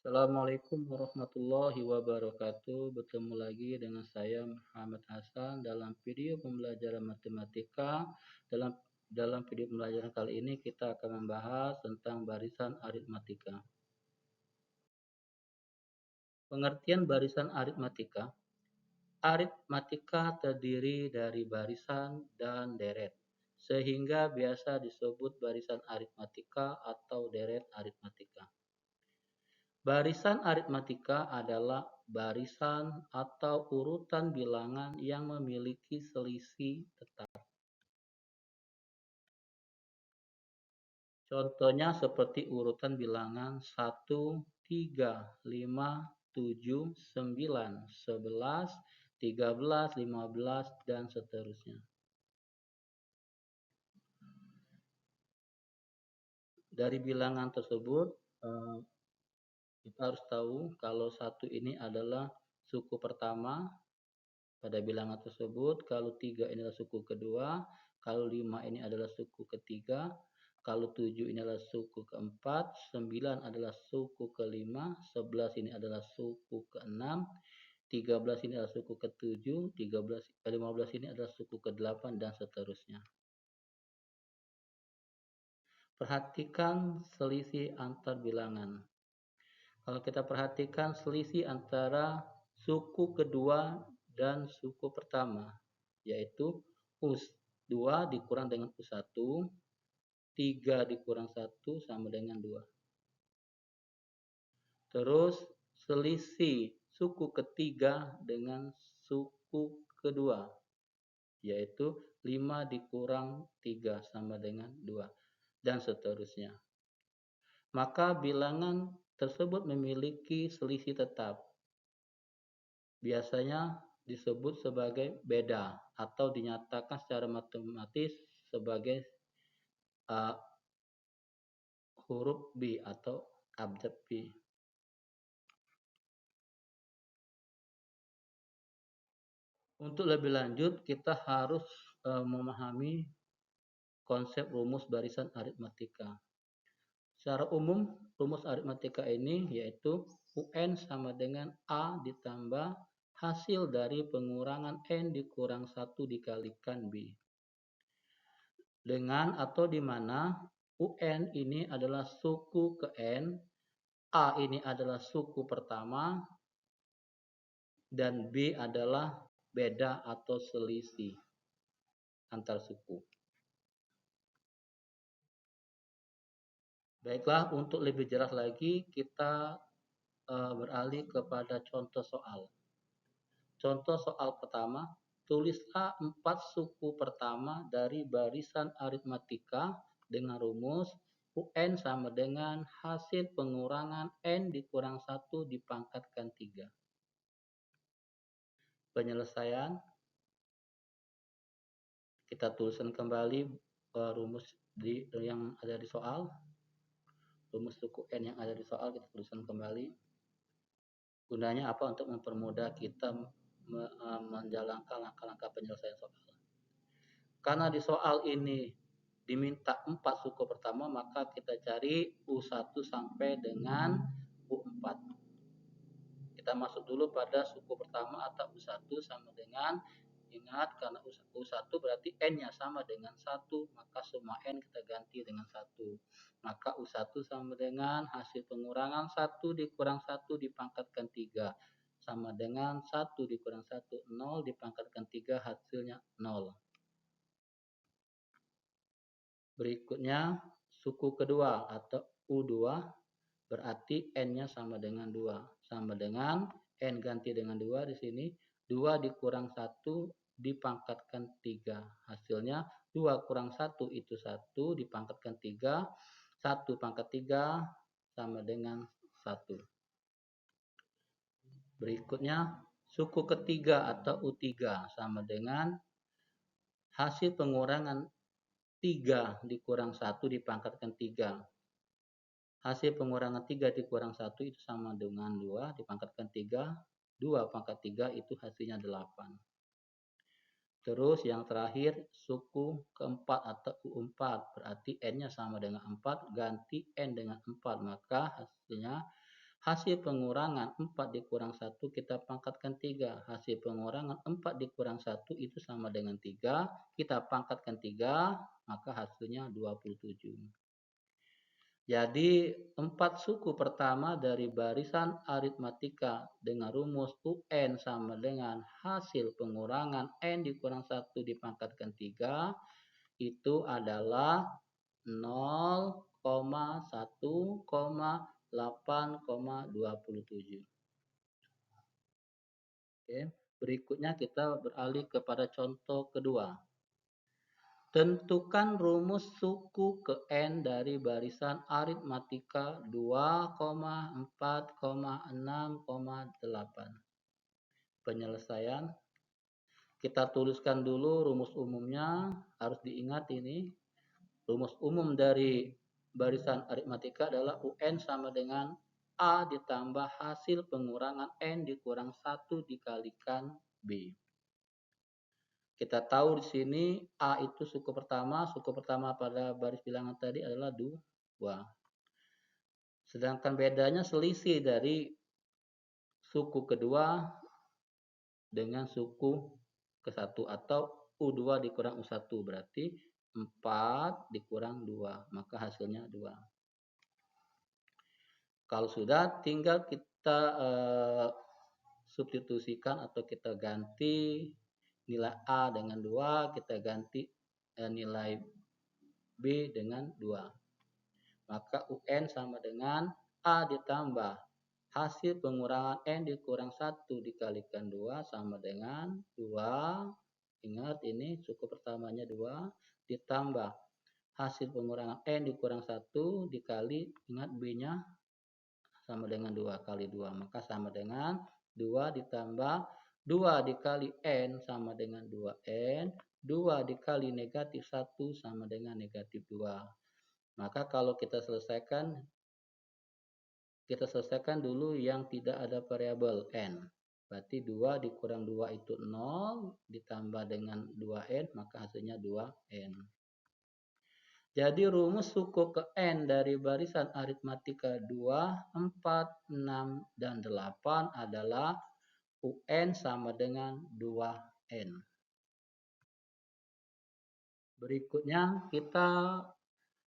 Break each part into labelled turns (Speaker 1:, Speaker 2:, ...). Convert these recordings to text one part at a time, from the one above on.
Speaker 1: Assalamualaikum warahmatullahi wabarakatuh. Bertemu lagi dengan saya Muhammad Hasan dalam video pembelajaran matematika. Dalam dalam video pembelajaran kali ini kita akan membahas tentang barisan aritmatika. Pengertian barisan aritmatika. Aritmatika terdiri dari barisan dan deret, sehingga biasa disebut barisan aritmatika atau deret aritmatika. Barisan aritmatika adalah barisan atau urutan bilangan yang memiliki selisih tetap. Contohnya seperti urutan bilangan 1, 3, 5, 7, 9, 11, 13, 15, dan seterusnya. Dari bilangan tersebut, kita harus tahu kalau 1 ini adalah suku pertama pada bilangan tersebut, kalau 3 ini adalah suku kedua, kalau 5 ini adalah suku ketiga, kalau 7 ini adalah suku keempat, 9 adalah suku kelima, 11 ini adalah suku keenam, 13 ini adalah suku ketujuh, 15 ini adalah suku kedelapan, dan seterusnya. Perhatikan selisih antar bilangan. Kalau kita perhatikan selisih antara suku kedua dan suku pertama, yaitu U2 dikurang dengan U1, 3 dikurang 1 sama dengan 2. Terus selisih suku ketiga dengan suku kedua, yaitu 5 dikurang 3 sama dengan 2, dan seterusnya. Maka bilangan tersebut memiliki selisih tetap. Biasanya disebut sebagai beda atau dinyatakan secara matematis sebagai huruf B atau abjad B. Untuk lebih lanjut, kita harus memahami konsep rumus barisan aritmatika. Secara umum, rumus aritmatika ini yaitu UN sama dengan A ditambah hasil dari pengurangan N dikurang 1 dikalikan B. Dengan atau di mana UN ini adalah suku ke N, A ini adalah suku pertama, dan B adalah beda atau selisih antar suku. Baiklah, untuk lebih jelas lagi kita beralih kepada contoh soal. Contoh soal pertama, tulislah 4 suku pertama dari barisan aritmatika dengan rumus UN sama dengan hasil pengurangan N dikurang 1 dipangkatkan 3. Penyelesaian, kita tuliskan kembali rumus yang ada di soal. Rumus suku N yang ada di soal kita tuliskan kembali. Gunanya apa? Untuk mempermudah kita menjalankan langkah-langkah penyelesaian soal. Karena di soal ini diminta 4 suku pertama, maka kita cari U1 sampai dengan U4. Kita masuk dulu pada suku pertama atau U1 sama dengan, ingat karena U1 berarti N-nya sama dengan 1, maka semua N kita ganti dengan 1. Maka U1 sama dengan hasil pengurangan 1 dikurang 1 dipangkatkan 3. Sama dengan 1 dikurang 1, 0 dipangkatkan 3 hasilnya 0. Berikutnya suku kedua atau U2 berarti N-nya sama dengan 2. Sama dengan N ganti dengan 2 di sini. 2 dikurang 1 dipangkatkan 3. Hasilnya 2 kurang 1 itu 1 dipangkatkan 3. 1 pangkat 3 sama dengan 1. Berikutnya suku ketiga atau U3 sama dengan hasil pengurangan 3 dikurang 1 dipangkatkan 3. Hasil pengurangan 3 dikurang 1 itu sama dengan 2 dipangkatkan 3. 2 pangkat 3 itu hasilnya 8. Terus yang terakhir suku keempat atau U4 berarti N-nya sama dengan 4, ganti N dengan 4, maka hasilnya Hasil pengurangan 4 dikurang 1 kita pangkatkan 3. Hasil pengurangan 4 dikurang 1 itu sama dengan 3. Kita pangkatkan 3, maka hasilnya 27. Jadi 4 suku pertama dari barisan aritmatika dengan rumus UN sama dengan hasil pengurangan N dikurang 1 dipangkatkan 3 itu adalah 0,1,8,27. Oke, berikutnya kita beralih kepada contoh kedua. Tentukan rumus suku ke N dari barisan aritmatika 2,4,6,8. Penyelesaian. Kita tuliskan dulu rumus umumnya, harus diingat ini. Rumus umum dari barisan aritmatika adalah UN sama dengan A ditambah hasil pengurangan N dikurang 1 dikalikan B. Kita tahu di sini A itu suku pertama pada baris bilangan tadi adalah 2. Sedangkan bedanya selisih dari suku kedua dengan suku ke-1 atau U2 dikurang U1 berarti 4 dikurang 2, maka hasilnya 2. Kalau sudah tinggal kita substitusikan atau kita ganti nilai A dengan 2, kita ganti nilai B dengan 2. Maka UN sama dengan A ditambah hasil pengurangan N dikurang 1 dikalikan 2 sama dengan 2. Ingat ini suku pertamanya 2 ditambah hasil pengurangan N dikurang 1 dikali, ingat B-nya sama dengan 2 kali 2. Maka sama dengan 2 ditambah 2 dikali N sama dengan 2N. 2 dikali negatif 1 sama dengan negatif 2. Maka kalau kita selesaikan dulu yang tidak ada variabel N. Berarti 2 dikurang 2 itu 0, ditambah dengan 2N, maka hasilnya 2N. Jadi rumus suku ke N dari barisan aritmatika 2, 4, 6, dan 8 adalah UN sama dengan 2N. Berikutnya kita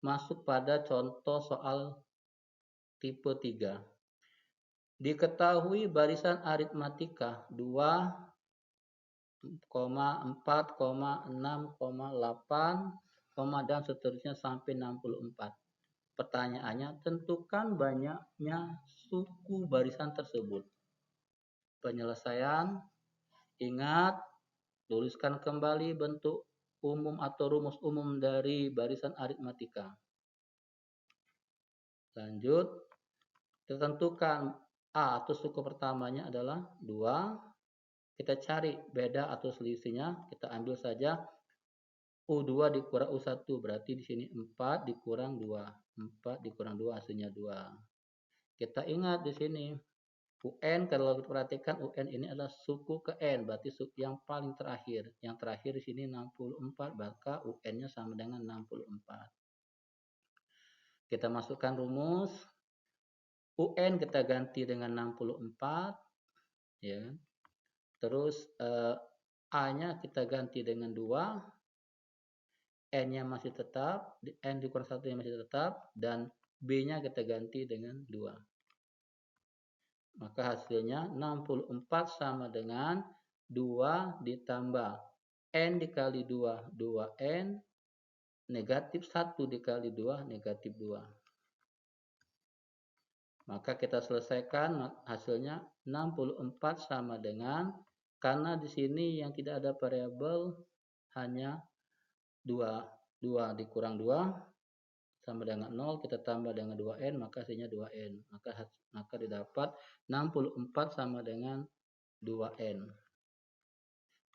Speaker 1: masuk pada contoh soal tipe 3. Diketahui barisan aritmatika 2, 4, 6,8, dan seterusnya sampai 64. Pertanyaannya, tentukan banyaknya suku barisan tersebut. Penyelesaian, ingat, tuliskan kembali bentuk umum atau rumus umum dari barisan aritmatika. Lanjut, kita tentukan A atau suku pertamanya adalah 2. Kita cari beda atau selisihnya, kita ambil saja U2 dikurang U1, berarti di sini 4 dikurang 2. 4 dikurang 2 hasilnya 2. Kita ingat di sini UN, kalau kita perhatikan UN ini adalah suku ke N, berarti suku yang paling terakhir. Yang terakhir di sini 64, maka UN-nya sama dengan 64. Kita masukkan rumus. UN kita ganti dengan 64, ya. Terus A-nya kita ganti dengan 2, N-nya masih tetap, N dikurang 1-nya masih tetap, dan B-nya kita ganti dengan 2. Maka hasilnya 64 sama dengan 2 ditambah N dikali 2, 2N, negatif 1 dikali 2, negatif 2. Maka kita selesaikan, hasilnya 64 sama dengan, karena di sini yang tidak ada variabel hanya 2. 2 dikurang 2 sama dengan 0, kita tambah dengan 2N, maka hasilnya 2N. Maka didapat 64 sama dengan 2N.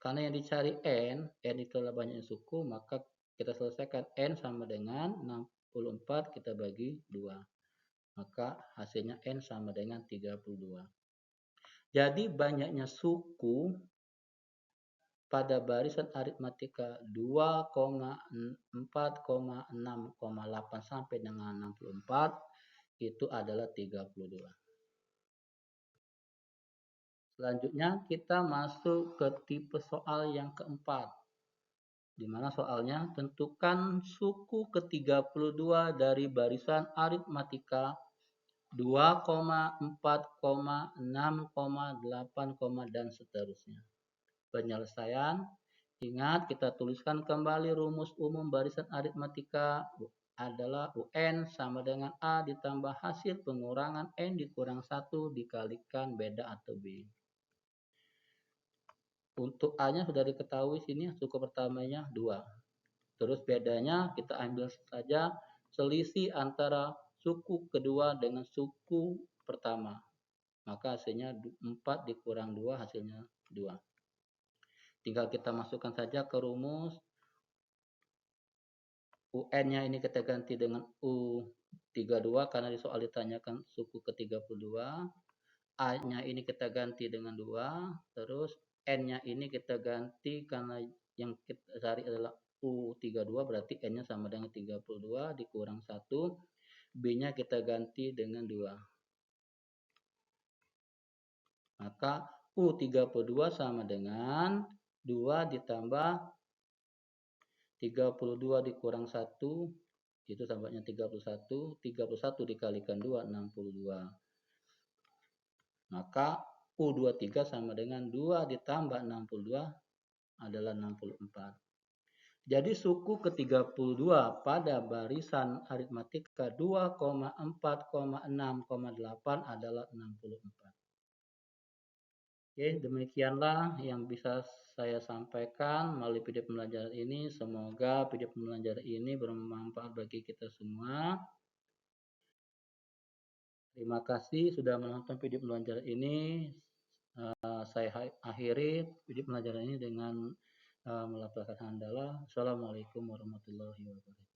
Speaker 1: Karena yang dicari N itu adalah banyaknya suku, maka kita selesaikan N sama dengan 64 kita bagi 2. Maka hasilnya N sama dengan 32. Jadi banyaknya suku pada barisan aritmatika 2,4,6,8 sampai dengan 64 itu adalah 32. Selanjutnya kita masuk ke tipe soal yang keempat, di mana soalnya tentukan suku ke-32 dari barisan aritmatika 2, 4, 6, 8, dan seterusnya. Penyelesaian, ingat kita tuliskan kembali rumus umum barisan aritmatika adalah UN sama dengan A ditambah hasil pengurangan N dikurang 1 dikalikan beda atau B. Untuk A-nya sudah diketahui sini suku pertamanya 2. Terus bedanya kita ambil saja selisih antara suku kedua dengan suku pertama. Maka hasilnya 4 dikurang 2 hasilnya 2. Tinggal kita masukkan saja ke rumus. UN-nya ini kita ganti dengan U32 karena di soal ditanyakan suku ke-32. A-nya ini kita ganti dengan 2. Terus N-nya ini kita ganti karena yang kita cari adalah U32 berarti N-nya sama dengan 32 dikurang 1. B-nya kita ganti dengan 2. Maka U32 sama dengan 2 ditambah 32 dikurang 1 itu tambahnya 31. 31 dikalikan 2 62. Maka U23 sama dengan 2 ditambah 62 adalah 64. Jadi suku ke-32 pada barisan aritmatika 2, 4, 6, 8 adalah 64. Oke, demikianlah yang bisa saya sampaikan melalui video pembelajaran ini. Semoga video pembelajaran ini bermanfaat bagi kita semua. Terima kasih sudah menonton video pembelajaran ini. Saya akhiri video pembelajaran ini dengan melafalkan hamdalah. Assalamualaikum warahmatullahi wabarakatuh.